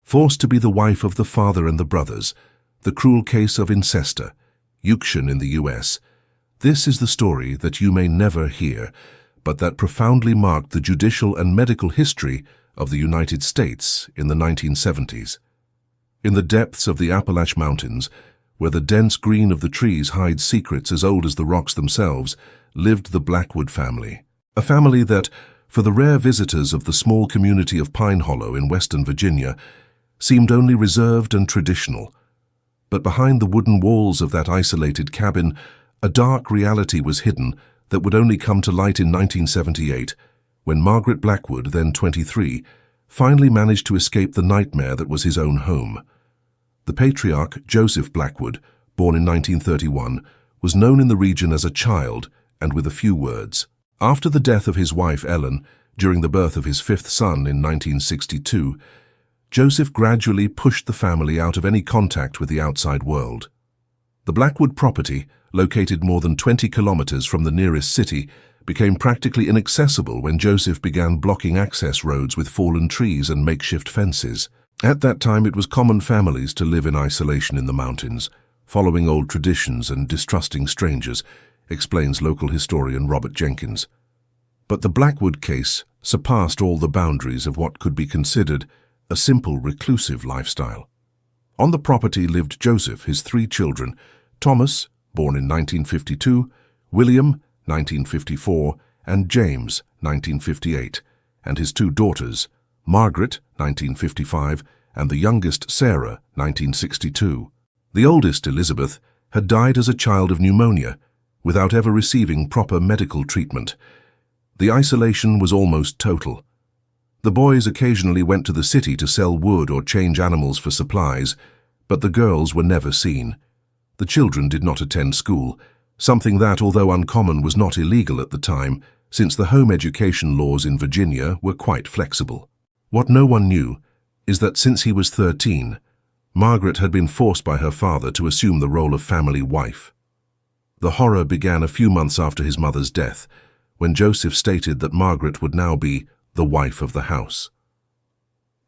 Forced to be the wife of the father and the brothers, the cruel case of Incest, in the US. This is the story that you may never hear, but that profoundly marked the judicial and medical history of the United States in the 1970s. In the depths of the Appalachian Mountains, where the dense green of the trees hides secrets as old as the rocks themselves, lived the Blackwood family. A family that, for the rare visitors of the small community of Pine Hollow in Western Virginia, seemed only reserved and traditional. But behind the wooden walls of that isolated cabin, a dark reality was hidden that would only come to light in 1978, when Margaret Blackwood, then 23, finally managed to escape the nightmare that was his own home. The patriarch, Joseph Blackwood, born in 1931, was known in the region as a child and with a few words. After the death of his wife Ellen, during the birth of his fifth son in 1962, Joseph gradually pushed the family out of any contact with the outside world. The Blackwood property, located more than 20 kilometers from the nearest city, became practically inaccessible when Joseph began blocking access roads with fallen trees and makeshift fences. At that time, it was common families to live in isolation in the mountains, following old traditions and distrusting strangers, explains local historian Robert Jenkins. But the Blackwood case surpassed all the boundaries of what could be considered a simple reclusive lifestyle. On the property lived Joseph, his three children, Thomas, born in 1952, William, 1954, and James, 1958, and his two daughters, Margaret, 1955, and the youngest Sarah, 1962. The oldest, Elizabeth, had died as a child of pneumonia, without ever receiving proper medical treatment. The isolation was almost total. The boys occasionally went to the city to sell wood or change animals for supplies, but the girls were never seen. The children did not attend school, something that, although uncommon, was not illegal at the time, since the home education laws in Virginia were quite flexible. What no one knew is that since he was 13, Margaret had been forced by her father to assume the role of family wife. The horror began a few months after his mother's death, when Joseph stated that Margaret would now be the wife of the house.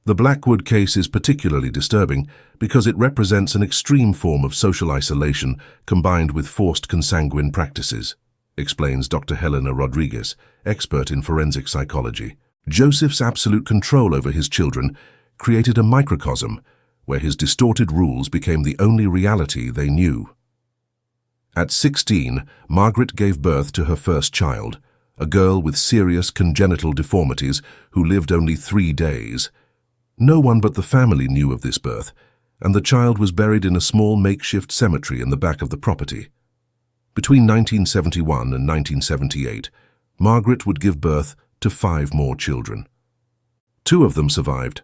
The Blackwood case is particularly disturbing because it represents an extreme form of social isolation combined with forced consanguine practices, explains Dr. Helena Rodriguez, expert in forensic psychology. Joseph's absolute control over his children created a microcosm where his distorted rules became the only reality they knew. At 16, Margaret gave birth to her first child, a girl with serious congenital deformities who lived only 3 days. No one but the family knew of this birth, and the child was buried in a small makeshift cemetery in the back of the property. Between 1971 and 1978, Margaret would give birth to 5 more children. 2 of them survived: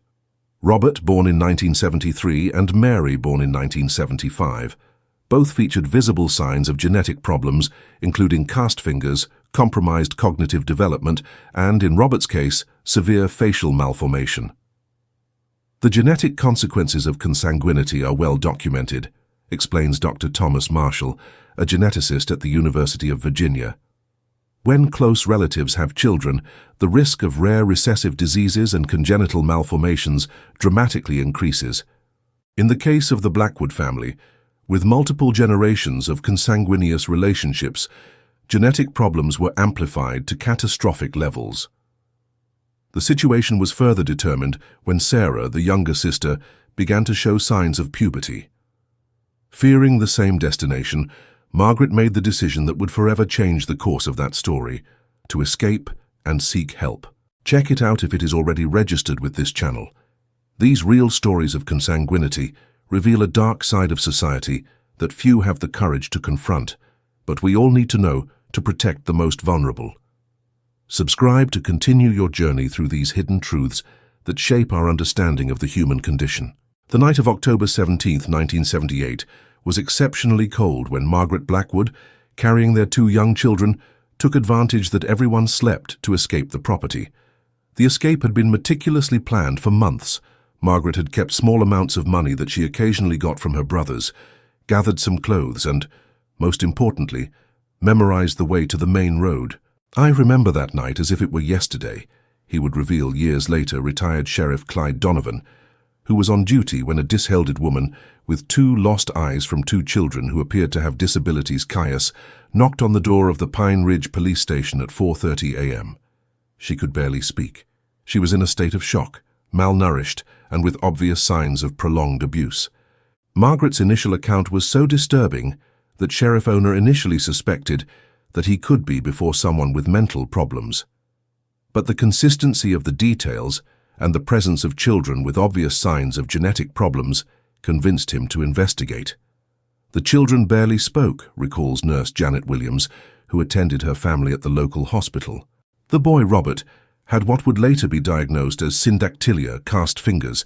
Robert, born in 1973, and Mary, born in 1975. Both featured visible signs of genetic problems, including cast fingers, compromised cognitive development, and, in Robert's case, severe facial malformation. The genetic consequences of consanguinity are well documented, explains Dr. Thomas Marshall, a geneticist at the University of Virginia. When close relatives have children, the risk of rare recessive diseases and congenital malformations dramatically increases. In the case of the Blackwood family, with multiple generations of consanguineous relationships, genetic problems were amplified to catastrophic levels. The situation was further determined when Sarah, the younger sister, began to show signs of puberty. Fearing the same destination, Margaret made the decision that would forever change the course of that story, to escape and seek help. Check it out if it is already registered with this channel. These real stories of consanguinity reveal a dark side of society that few have the courage to confront, but we all need to know to protect the most vulnerable. Subscribe to continue your journey through these hidden truths that shape our understanding of the human condition. The night of October 17, 1978, was exceptionally cold when Margaret Blackwood, carrying their 2 young children, took advantage that everyone slept to escape the property. The escape had been meticulously planned for months. Margaret had kept small amounts of money that she occasionally got from her brothers, gathered some clothes and, most importantly, memorized the way to the main road. "I remember that night as if it were yesterday," he would reveal years later, retired Sheriff Clyde Donovan, who was on duty when a disheveled woman with two lost eyes from two children who appeared to have disabilities caius knocked on the door of the Pine Ridge police station at 4:30 a.m. She could barely speak. She was in a state of shock, malnourished, and with obvious signs of prolonged abuse. Margaret's initial account was so disturbing that Sheriff Owner initially suspected that he could be before someone with mental problems. But the consistency of the details and the presence of children with obvious signs of genetic problems convinced him to investigate. The children barely spoke, recalls nurse Janet Williams, who attended her family at the local hospital. The boy, Robert, had what would later be diagnosed as syndactylia, cast fingers,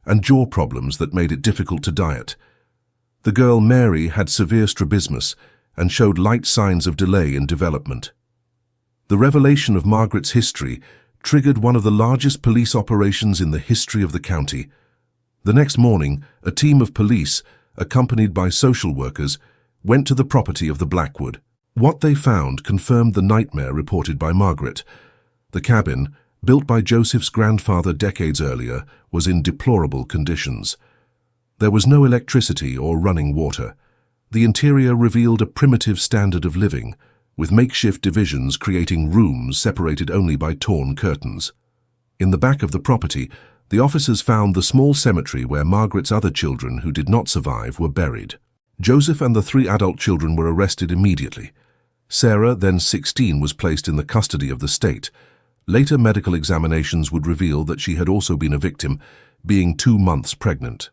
and jaw problems that made it difficult to diet. The girl, Mary, had severe strabismus and showed light signs of delay in development. The revelation of Margaret's history triggered one of the largest police operations in the history of the county. The next morning, a team of police, accompanied by social workers, went to the property of the Blackwood. What they found confirmed the nightmare reported by Margaret. The cabin, built by Joseph's grandfather decades earlier, was in deplorable conditions. There was no electricity or running water. The interior revealed a primitive standard of living, with makeshift divisions creating rooms separated only by torn curtains. In the back of the property, the officers found the small cemetery where Margaret's other children who did not survive were buried. Joseph and the 3 adult children were arrested immediately. Sarah, then 16, was placed in the custody of the state. Later medical examinations would reveal that she had also been a victim, being 2 months pregnant.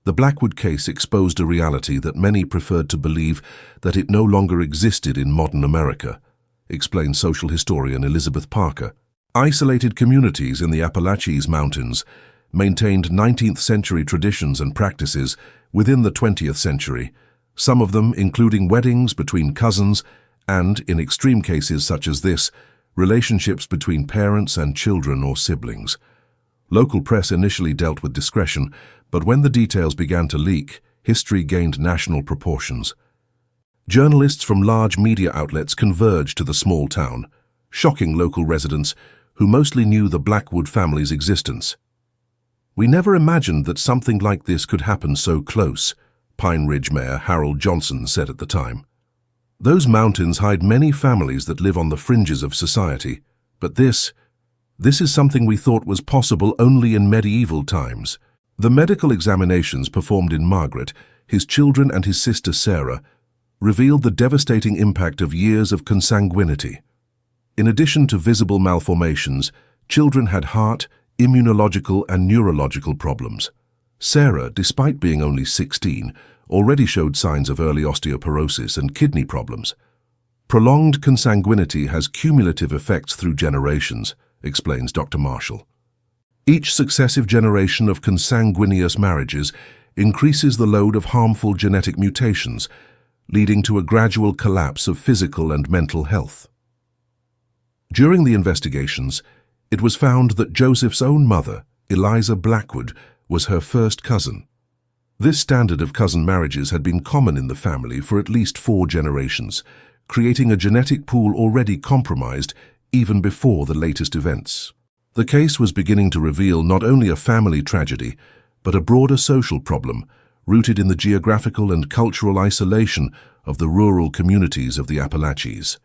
The Blackwood case exposed a reality that many preferred to believe that it no longer existed in modern America, explains social historian Elizabeth Parker. Isolated communities in the Appalachian Mountains maintained 19th century traditions and practices within the 20th century, some of them including weddings between cousins and, in extreme cases such as this, relationships between parents and children or siblings. Local press initially dealt with discretion, but when the details began to leak, history gained national proportions. Journalists from large media outlets converged to the small town, shocking local residents who mostly knew the Blackwood family's existence. "We never imagined that something like this could happen so close," Pine Ridge Mayor Harold Johnson said at the time. "Those mountains hide many families that live on the fringes of society, but this is something we thought was possible only in medieval times." The medical examinations performed in Margaret, his children and his sister Sarah, revealed the devastating impact of years of consanguinity. In addition to visible malformations, children had heart, immunological and neurological problems. Sarah, despite being only 16, already showed signs of early osteoporosis and kidney problems. Prolonged consanguinity has cumulative effects through generations, explains Dr. Marshall. Each successive generation of consanguineous marriages increases the load of harmful genetic mutations, leading to a gradual collapse of physical and mental health. During the investigations, it was found that Joseph's own mother, Eliza Blackwood, was her first cousin. This standard of cousin marriages had been common in the family for at least 4 generations, creating a genetic pool already compromised even before the latest events. The case was beginning to reveal not only a family tragedy, but a broader social problem rooted in the geographical and cultural isolation of the rural communities of the Appalachians.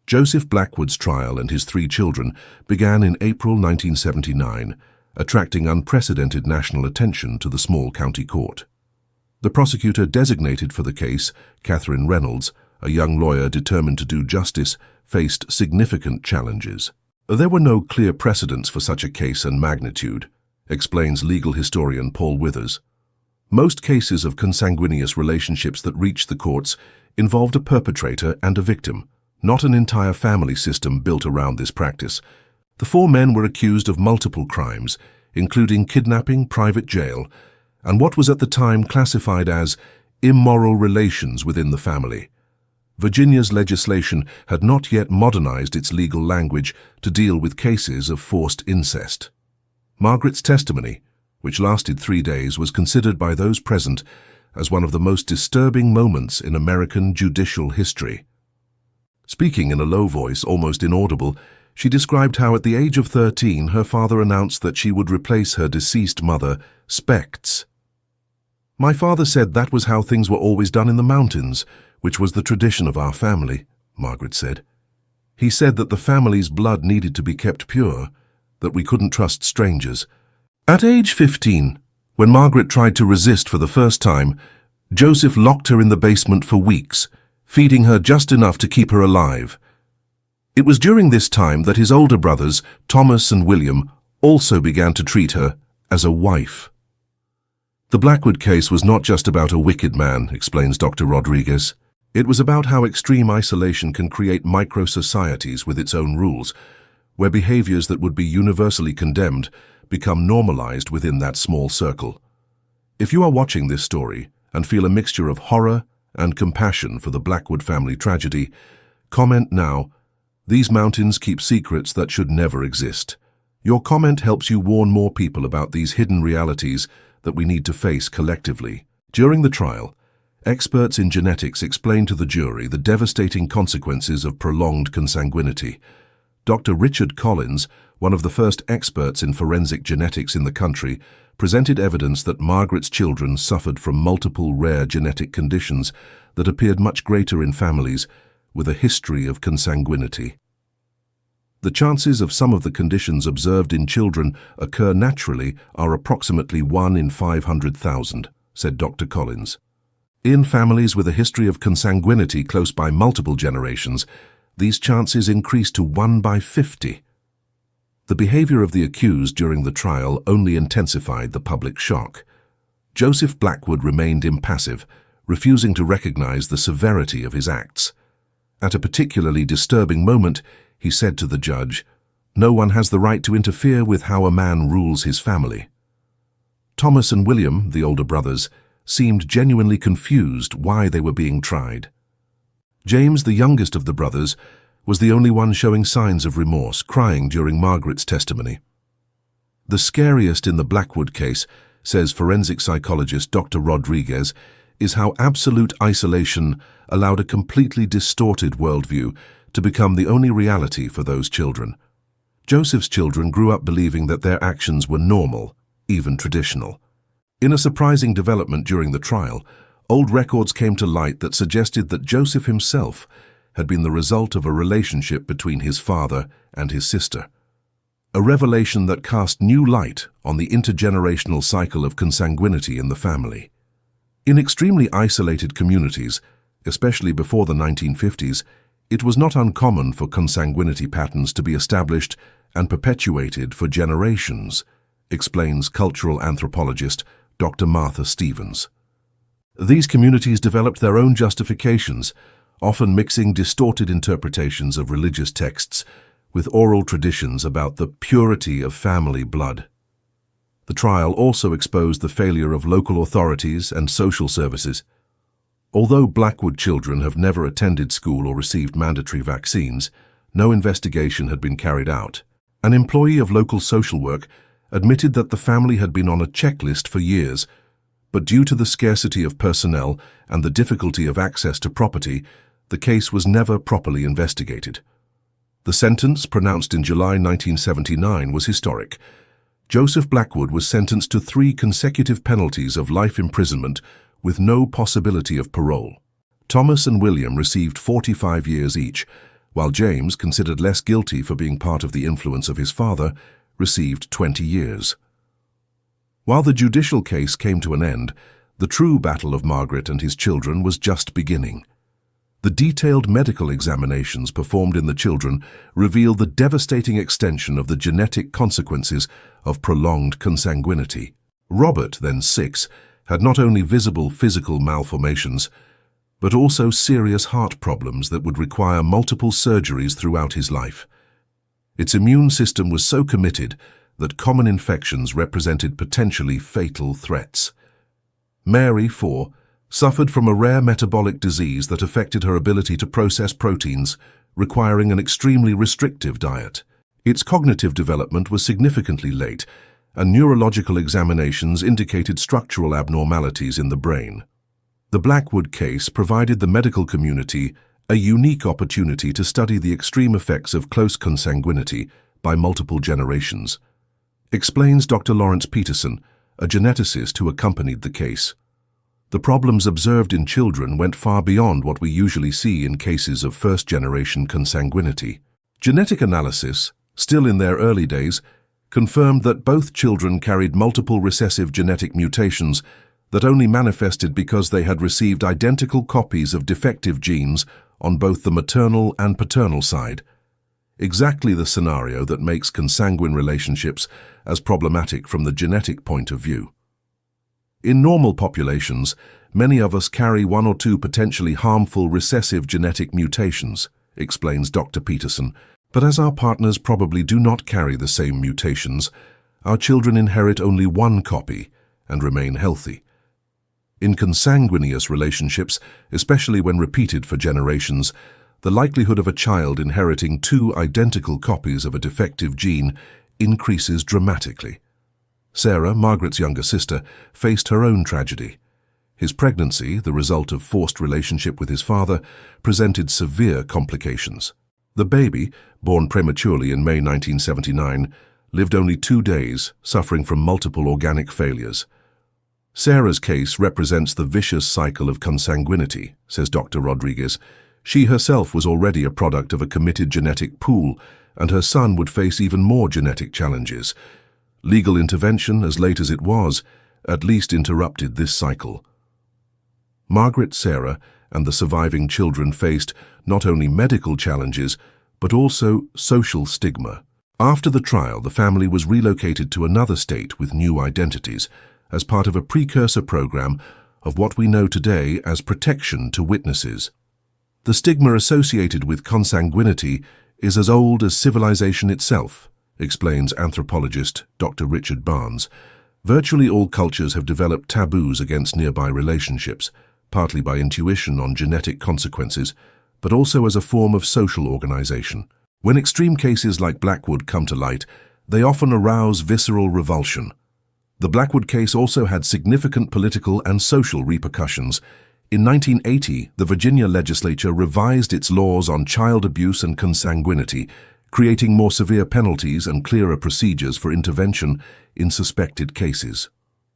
Joseph Blackwood's trial and his 3 children began in April 1979, attracting unprecedented national attention to the small county court. The prosecutor designated for the case, Catherine Reynolds, a young lawyer determined to do justice, faced significant challenges. There were no clear precedents for such a case and magnitude, explains legal historian Paul Withers. Most cases of consanguineous relationships that reached the courts involved a perpetrator and a victim, not an entire family system built around this practice. The 4 men were accused of multiple crimes, including kidnapping, private jail, and what was at the time classified as immoral relations within the family. Virginia's legislation had not yet modernized its legal language to deal with cases of forced incest. Margaret's testimony, which lasted 3 days, was considered by those present as one of the most disturbing moments in American judicial history. Speaking in a low voice, almost inaudible, She described how at the age of 13 her father announced that she would replace her deceased mother, Spechts. "My father said that was how things were always done in the mountains, which was the tradition of our family," Margaret said. "He said that the family's blood needed to be kept pure, that we couldn't trust strangers." At age 15, when Margaret tried to resist for the first time, Joseph locked her in the basement for weeks, feeding her just enough to keep her alive. It was during this time that his older brothers, Thomas and William, also began to treat her as a wife. The Blackwood case was not just about a wicked man, explains Dr. Rodriguez. It was about how extreme isolation can create micro-societies with its own rules, where behaviors that would be universally condemned become normalized within that small circle. If you are watching this story and feel a mixture of horror and compassion for the Blackwood family tragedy, comment now. These mountains keep secrets that should never exist. Your comment helps you warn more people about these hidden realities that we need to face collectively. During the trial, experts in genetics explained to the jury the devastating consequences of prolonged consanguinity. Dr. Richard Collins, one of the first experts in forensic genetics in the country, presented evidence that Margaret's children suffered from multiple rare genetic conditions that appeared much greater in families with a history of consanguinity. The chances of some of the conditions observed in children occur naturally are approximately 1 in 500,000, said Dr. Collins. In families with a history of consanguinity close by multiple generations, these chances increase to 1 by 50. The behavior of the accused during the trial only intensified the public shock. Joseph Blackwood remained impassive, refusing to recognize the severity of his acts. At a particularly disturbing moment, he said to the judge, "No one has the right to interfere with how a man rules his family." Thomas and William, the older brothers, seemed genuinely confused why they were being tried. James, the youngest of the brothers, was the only one showing signs of remorse, crying during Margaret's testimony. The scariest in the Blackwood case, says forensic psychologist Dr. Rodriguez, is how absolute isolation allowed a completely distorted worldview to become the only reality for those children. Joseph's children grew up believing that their actions were normal, even traditional. In a surprising development during the trial, old records came to light that suggested that Joseph himself had been the result of a relationship between his father and his sister. A revelation that cast new light on the intergenerational cycle of consanguinity in the family. In extremely isolated communities, especially before the 1950s, it was not uncommon for consanguinity patterns to be established and perpetuated for generations, explains cultural anthropologist Dr. Martha Stevens. These communities developed their own justifications, often mixing distorted interpretations of religious texts with oral traditions about the purity of family blood. The trial also exposed the failure of local authorities and social services. Although Blackwood children have never attended school or received mandatory vaccines, no investigation had been carried out. An employee of local social work admitted that the family had been on a checklist for years, but due to the scarcity of personnel and the difficulty of access to property, the case was never properly investigated. The sentence, pronounced in July 1979, was historic. Joseph Blackwood was sentenced to 3 consecutive penalties of life imprisonment with no possibility of parole. Thomas and William received 45 years each, while James, considered less guilty for being part of the influence of his father, received 20 years. While the judicial case came to an end, the true battle of Margaret and his children was just beginning. The detailed medical examinations performed in the children revealed the devastating extension of the genetic consequences of prolonged consanguinity. Robert, then 6, had not only visible physical malformations, but also serious heart problems that would require multiple surgeries throughout his life. Its immune system was so committed that common infections represented potentially fatal threats. Mary, 4, suffered from a rare metabolic disease that affected her ability to process proteins, requiring an extremely restrictive diet. Its cognitive development was significantly late, and neurological examinations indicated structural abnormalities in the brain. The Blackwood case provided the medical community a unique opportunity to study the extreme effects of close consanguinity by multiple generations, explains Dr. Lawrence Peterson, a geneticist who accompanied the case. The problems observed in children went far beyond what we usually see in cases of first-generation consanguinity. Genetic analysis, still in their early days, confirmed that both children carried multiple recessive genetic mutations that only manifested because they had received identical copies of defective genes on both the maternal and paternal side. Exactly the scenario that makes consanguine relationships as problematic from the genetic point of view. In normal populations, many of us carry one or two potentially harmful recessive genetic mutations, explains Dr. Peterson, but as our partners probably do not carry the same mutations, our children inherit only one copy and remain healthy. In consanguineous relationships, especially when repeated for generations, the likelihood of a child inheriting two identical copies of a defective gene increases dramatically. Sarah, Margaret's younger sister, faced her own tragedy. His pregnancy, the result of forced relationship with his father, presented severe complications. The baby, born prematurely in May 1979, lived only 2 days, suffering from multiple organic failures. Sarah's case represents the vicious cycle of consanguinity, says Dr. Rodriguez. She herself was already a product of a committed genetic pool, and her son would face even more genetic challenges. Legal intervention, as late as it was, at least interrupted this cycle. Margaret, Sarah, and the surviving children faced not only medical challenges, but also social stigma. After the trial, the family was relocated to another state with new identities, as part of a precursor program of what we know today as protection to witnesses. The stigma associated with consanguinity is as old as civilization itself, explains anthropologist Dr. Richard Barnes. Virtually all cultures have developed taboos against nearby relationships, partly by intuition on genetic consequences, but also as a form of social organization. When extreme cases like Blackwood come to light, they often arouse visceral revulsion. The Blackwood case also had significant political and social repercussions. In 1980, the Virginia legislature revised its laws on child abuse and consanguinity, creating more severe penalties and clearer procedures for intervention in suspected cases.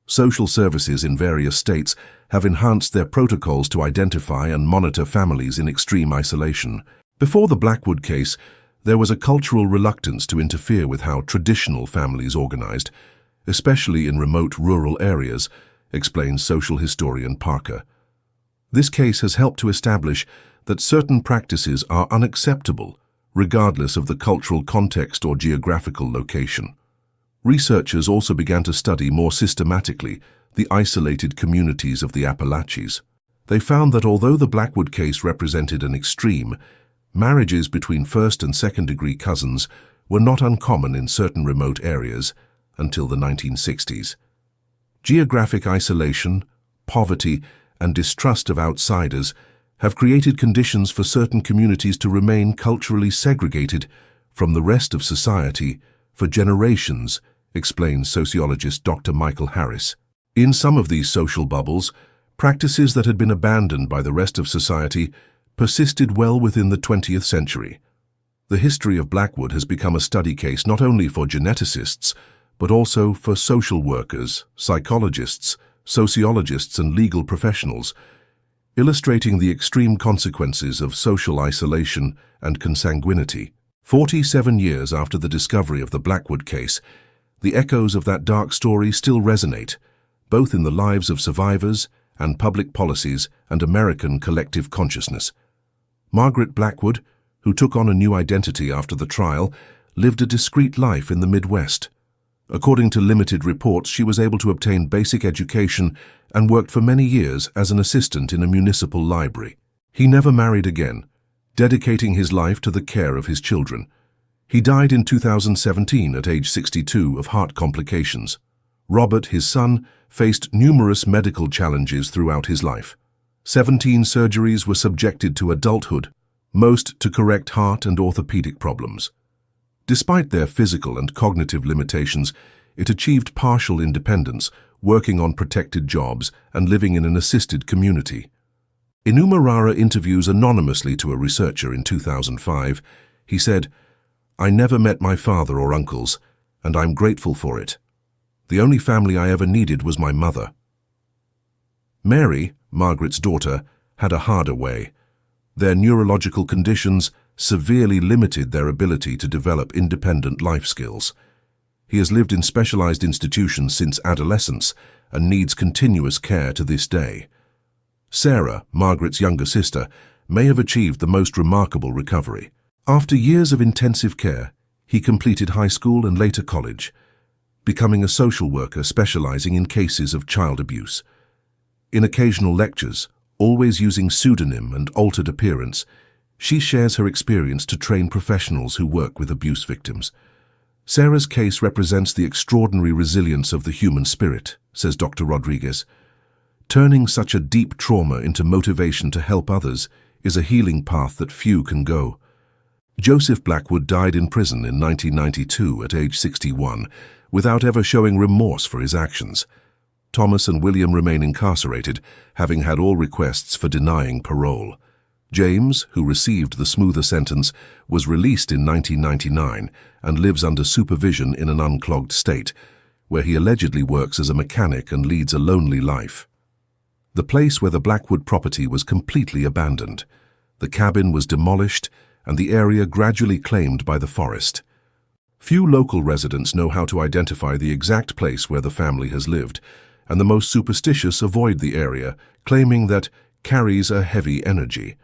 Social services in various states have enhanced their protocols to identify and monitor families in extreme isolation. Before the Blackwood case, there was a cultural reluctance to interfere with how traditional families organized, especially in remote rural areas, explains social historian Parker. This case has helped to establish that certain practices are unacceptable, regardless of the cultural context or geographical location. Researchers also began to study more systematically the isolated communities of the Appalachians. They found that although the Blackwood case represented an extreme, marriages between first and second-degree cousins were not uncommon in certain remote areas until the 1960s. Geographic isolation, poverty, and distrust of outsiders have created conditions for certain communities to remain culturally segregated from the rest of society for generations, explains sociologist Dr. Michael Harris. In some of these social bubbles, practices that had been abandoned by the rest of society persisted well within the 20th century. The history of Blackwood has become a study case not only for geneticists, but also for social workers, psychologists, sociologists, and legal professionals, illustrating the extreme consequences of social isolation and consanguinity. 47 years after the discovery of the Blackwood case, the echoes of that dark story still resonate, both in the lives of survivors and public policies and American collective consciousness. Margaret Blackwood, who took on a new identity after the trial, lived a discreet life in the Midwest. According to limited reports, she was able to obtain basic education and worked for many years as an assistant in a municipal library. He never married again, dedicating his life to the care of his children. He died in 2017 at age 62 of heart complications. Robert, his son, faced numerous medical challenges throughout his life. 17 surgeries were subjected to adulthood, most to correct heart and orthopedic problems. Despite their physical and cognitive limitations, it achieved partial independence, working on protected jobs and living in an assisted community. Inumarara interviews anonymously to a researcher in 2005. He said, "I never met my father or uncles, and I'm grateful for it. The only family I ever needed was my mother." Mary, Margaret's daughter, had a harder way. Their neurological conditions severely limited their ability to develop independent life skills. He has lived in specialized institutions since adolescence and needs continuous care to this day. Sarah, Margaret's younger sister, may have achieved the most remarkable recovery. After years of intensive care, he completed high school and later college, becoming a social worker specializing in cases of child abuse. In occasional lectures, always using pseudonym and altered appearance, she shares her experience to train professionals who work with abuse victims. Sarah's case represents the extraordinary resilience of the human spirit, says Dr. Rodriguez. Turning such a deep trauma into motivation to help others is a healing path that few can go. Joseph Blackwood died in prison in 1992 at age 61, without ever showing remorse for his actions. Thomas and William remain incarcerated, having had all requests for denying parole. James, who received the smoother sentence, was released in 1999 and lives under supervision in an unclogged state, where he allegedly works as a mechanic and leads a lonely life. The place where the Blackwood property was completely abandoned. The cabin was demolished and the area gradually claimed by the forest. Few local residents know how to identify the exact place where the family has lived, and the most superstitious avoid the area, claiming that carries a heavy energy.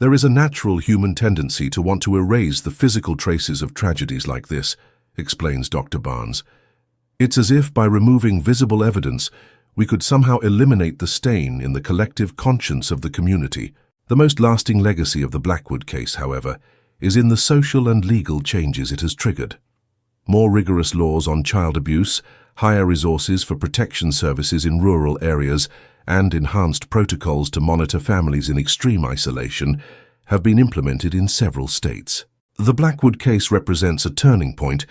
There is a natural human tendency to want to erase the physical traces of tragedies like this, explains Dr. Barnes. It's as if by removing visible evidence, we could somehow eliminate the stain in the collective conscience of the community. The most lasting legacy of the Blackwood case, however, is in the social and legal changes it has triggered. More rigorous laws on child abuse, higher resources for protection services in rural areas, and enhanced protocols to monitor families in extreme isolation have been implemented in several states. The Blackwood case represents a turning point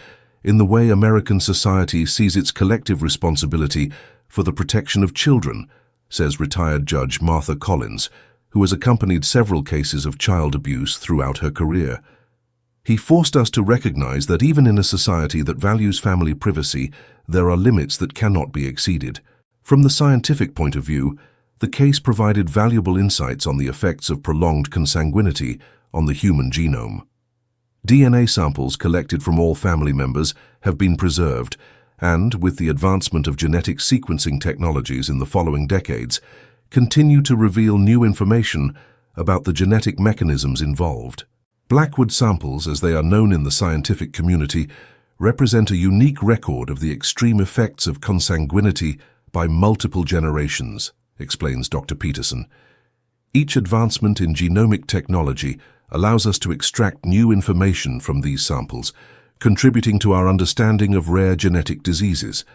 in the way American society sees its collective responsibility for the protection of children, says retired Judge Martha Collins, who has accompanied several cases of child abuse throughout her career. He forced us to recognize that even in a society that values family privacy, there are limits that cannot be exceeded. From the scientific point of view, the case provided valuable insights on the effects of prolonged consanguinity on the human genome. DNA samples collected from all family members have been preserved, and, with the advancement of genetic sequencing technologies in the following decades, continue to reveal new information about the genetic mechanisms involved. Blackwood samples, as they are known in the scientific community, represent a unique record of the extreme effects of consanguinity by multiple generations, explains Dr. Peterson. Each advancement in genomic technology allows us to extract new information from these samples, contributing to our understanding of rare genetic diseases.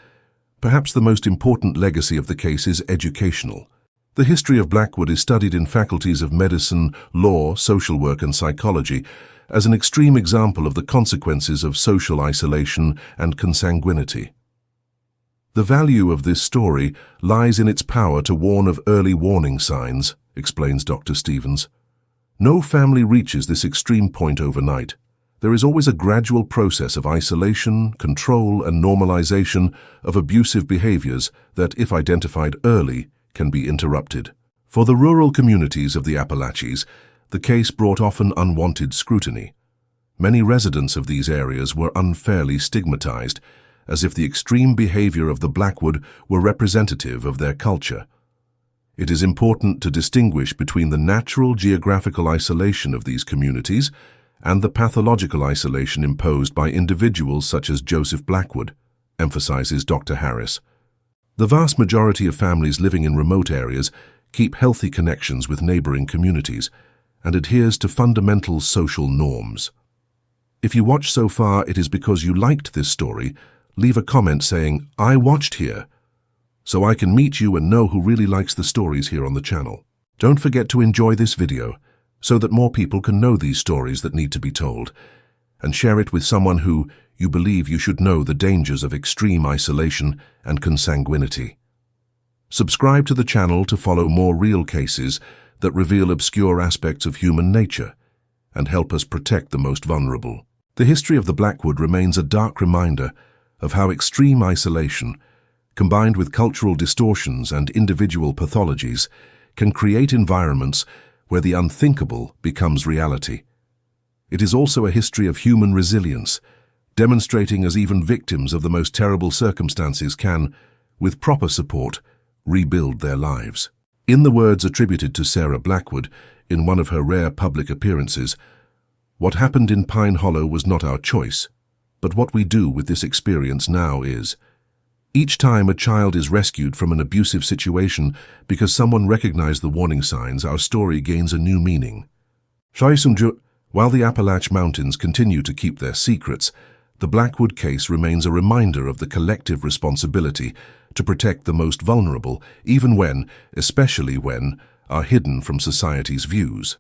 Perhaps the most important legacy of the case is educational. The history of Blackwood is studied in faculties of medicine, law, social work, and psychology as an extreme example of the consequences of social isolation and consanguinity. The value of this story lies in its power to warn of early warning signs, explains Dr. Stevens. No family reaches this extreme point overnight. There is always a gradual process of isolation, control, and normalization of abusive behaviors that, if identified early, can be interrupted. For the rural communities of the Appalachians, the case brought often unwanted scrutiny. Many residents of these areas were unfairly stigmatized, as if the extreme behavior of the Blackwood were representative of their culture. It is important to distinguish between the natural geographical isolation of these communities and the pathological isolation imposed by individuals such as Joseph Blackwood, emphasizes Dr. Harris. The vast majority of families living in remote areas keep healthy connections with neighboring communities and adheres to fundamental social norms. If you watched so far, it is because you liked this story. Leave a comment saying, "I watched here," so I can meet you and know who really likes the stories here on the channel. Don't forget to enjoy this video so that more people can know these stories that need to be told, and share it with someone who you believe you should know the dangers of extreme isolation and consanguinity. Subscribe to the channel to follow more real cases that reveal obscure aspects of human nature and help us protect the most vulnerable. The history of the Blackwood remains a dark reminder of how extreme isolation, combined with cultural distortions and individual pathologies, can create environments where the unthinkable becomes reality. It is also a history of human resilience, demonstrating as even victims of the most terrible circumstances can, with proper support, rebuild their lives. In the words attributed to Sarah Blackwood in one of her rare public appearances, "What happened in Pine Hollow was not our choice, but what we do with this experience now is." Each time a child is rescued from an abusive situation because someone recognized the warning signs, our story gains a new meaning. While the Appalachian Mountains continue to keep their secrets, the Blackwood case remains a reminder of the collective responsibility to protect the most vulnerable, even when, especially when, are hidden from society's views.